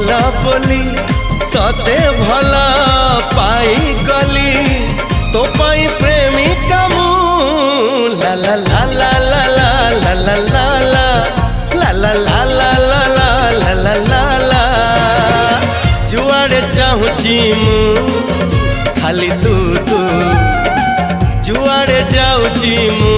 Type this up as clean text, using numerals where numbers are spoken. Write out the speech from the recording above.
भला बोली तते भला पाई गली तो पाई प्रेमिका मु ला ला ला ला ला ला ला ला ला ला ला ला ला ला ला ला ला ला जुआड़े चाहूची मु खाली तू तू जुआड़े जाऊची मु।